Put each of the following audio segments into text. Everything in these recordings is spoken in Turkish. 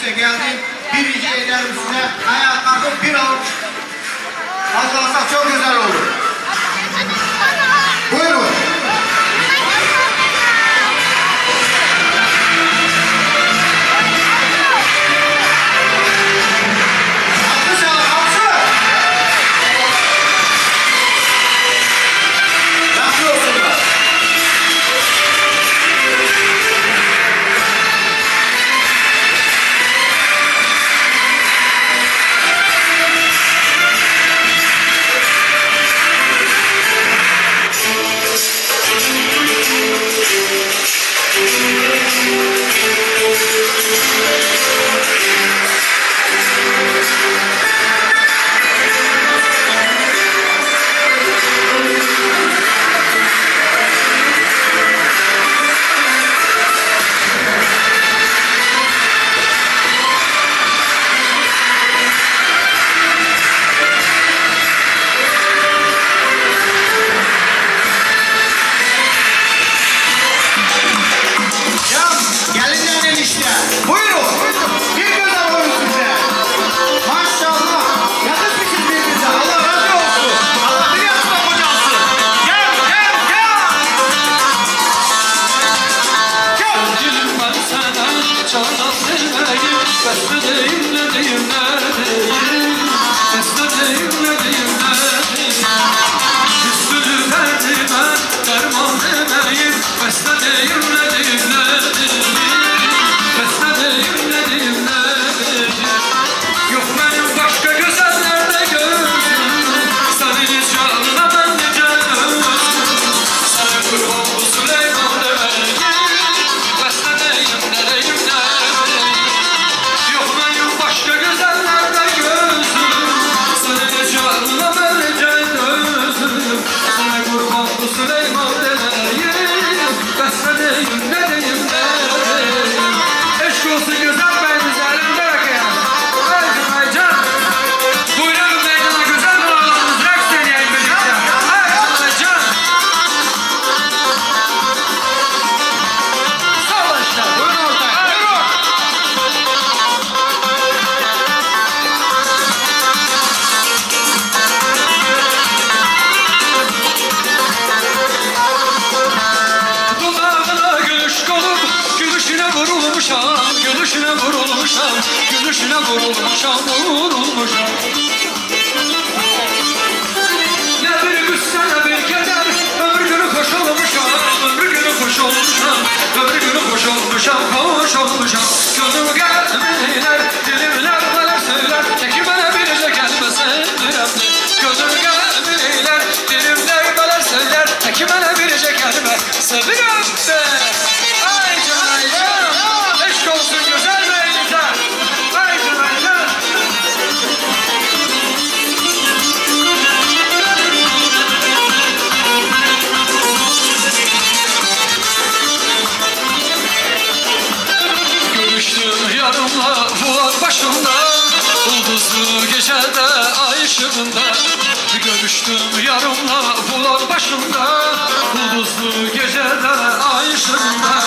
işte geldi. Birinci eder üstüne ayağa kalkıp bir avuç hazırlasak çok güzel olur. Buyurun. Gülüşüne vurulmuşam. Ne bir güsse ne bir keder, ömür günü hoş olmuşam. Ömür günü hoş olmuşam. Gözüm gelmeyler, dilimler neler söyler. Teki bana birce gelmesin diremdi. Gözüm gelmeyler, dilimler neler söyler. Teki bana birce gelme seviremdi. Ay can, eşk olsun güzel beyler. Yarımla fular başımda, ulduzlu gecede ay ışığında. Görüştüm yarımla fular başımda, ulduzlu gecede ay ışığında.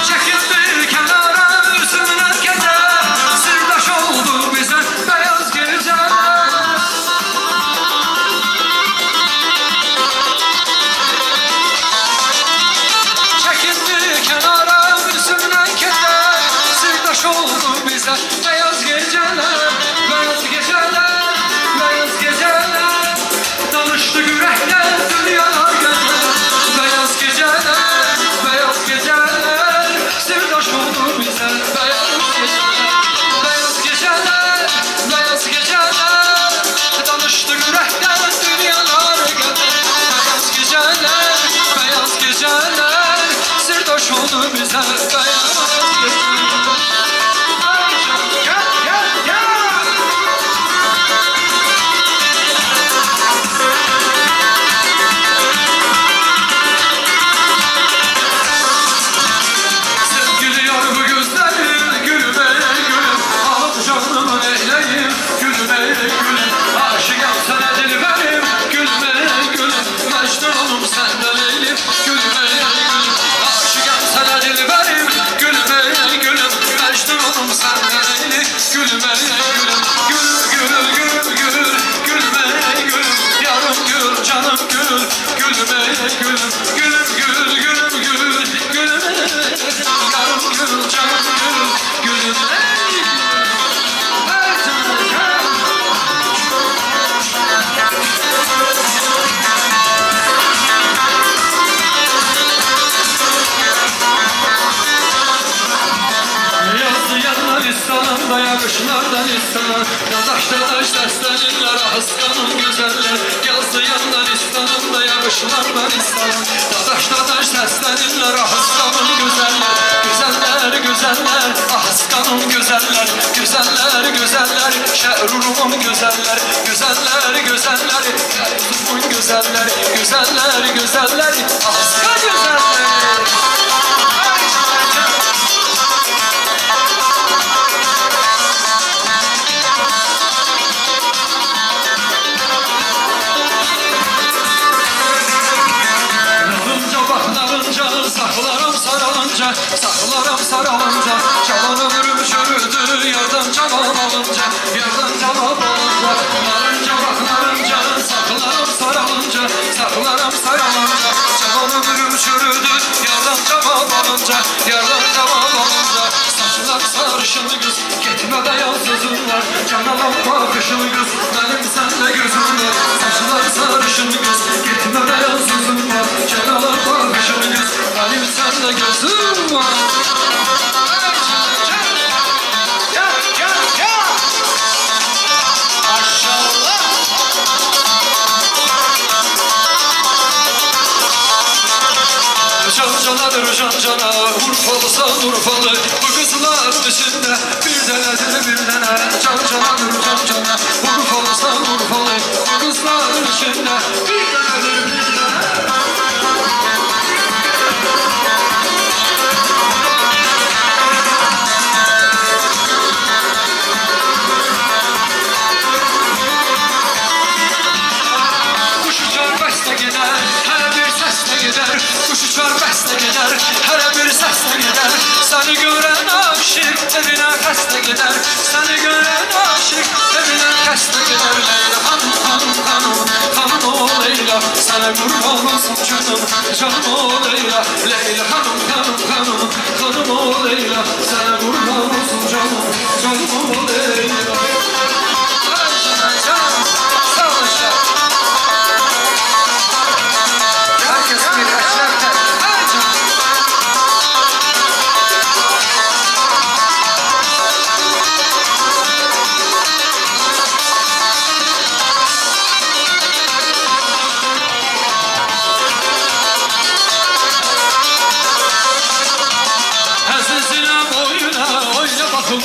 Çekip bir kenara üzümüne keder, sırdaş oldu bize beyaz geceler. Çekip bir kenara üzümüne keder, sırdaş oldu bize beyaz geceler, beyaz geceler, beyaz geceler. Danıştı yürekler, dünyalar gezer, beyaz geceler, beyaz geceler. İstan'a. Dadaş seslenirler Ahıskan'ın güzeller. Yazdı Yunanistan'ında yakışlar Danistan'a. Dadaş seslenirler Ahıskan'ın güzeller. Güzeller Ahıskan'ın güzeller. Güzeller Şehrurum güzeller. Güzeller Erzurum'un güzeller. Güzeller Ahıskan güzeller. Saklarım saralınca, çalan ömrüm çürüdü, yardan cevap alınca, narınca baklarınca, saklarım saralınca, çalan ömrüm çürüdü, yardan cevap alınca, saçlar sarışın kız, gitme beyaz sözün var, canalan bakışın kız, benim senle gözüm var, saçlar sarışın kız, gitme beyaz sözün var, canalan bakışın kız, benim senle gözüm var. Cancana Urfalısan Urfalı bu kızların içinde bir tane cancana Urfalısan Urfalı bu kızların içinde bir tane kuş uçar beste gider her bir sesle gider kuş uçar beste gider her bir sesle gider seni gören aşık evine keste gider seni gören aşık evine keste gider Leyla hanım o Leyla sana kurban olsun canım o Leyla Leyla hanım o Leyla sana kurban olsun canım o Leyla.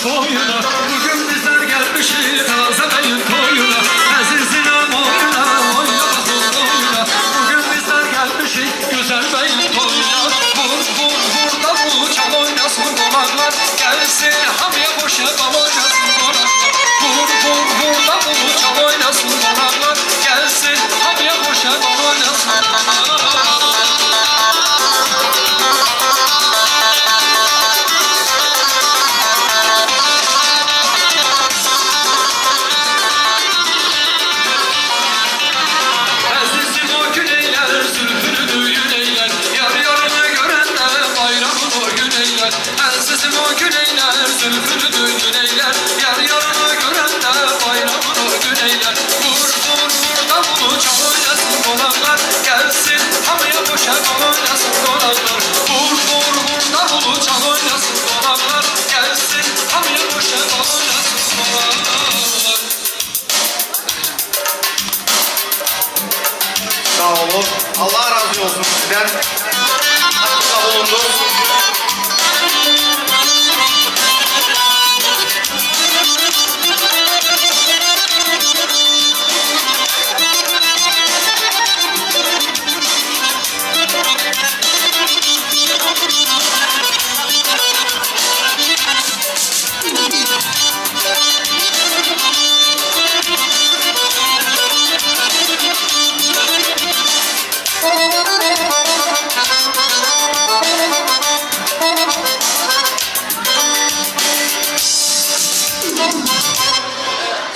Boyuna, bugün bizler gelmişiz Azabeyin toyuna. Azizine boyuna, oyna bakın boyuna. Bugün bizler gelmişiz güzel beyin toyuna. Vur da bu çal oynasın dolarlar. Gelsin hamiye boşa bal oynasın dolarlar. Vur da bu çal oynasın dolarlar. Gelsin hamiye boşa bal oynasın dolarlar. Azizim o gün eyler, zülfünü düğün eyler. Yar yarını gören de bayramın o gün eyler. Vur davulu çal oynasın dolanlar. Gelsin hamıya boşa bal oynasın dolanlar. Vur davulu çal oynasın dolanlar. Gelsin hamıya boşa bal oynasın dolanlar. Sağ olun. Allah razı olsun sizden. Sağ olun.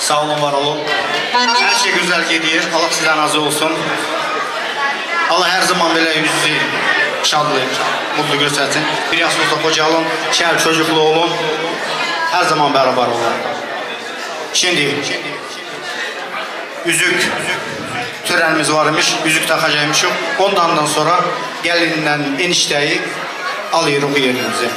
Sağ olun, var olun. Her şey güzel gidiyor. Allah sizden razı olsun. Allah her zaman böyle yüzü şadlı, mutlu göstersin. Bir yaşınızda kocalın, şer çocuklu olun. Her zaman beraber olun. Şimdi yüzük törenimiz varmış. Yüzük takacakmışım. Ondan sonra gelinden enişteyi alıyoruz yerimize.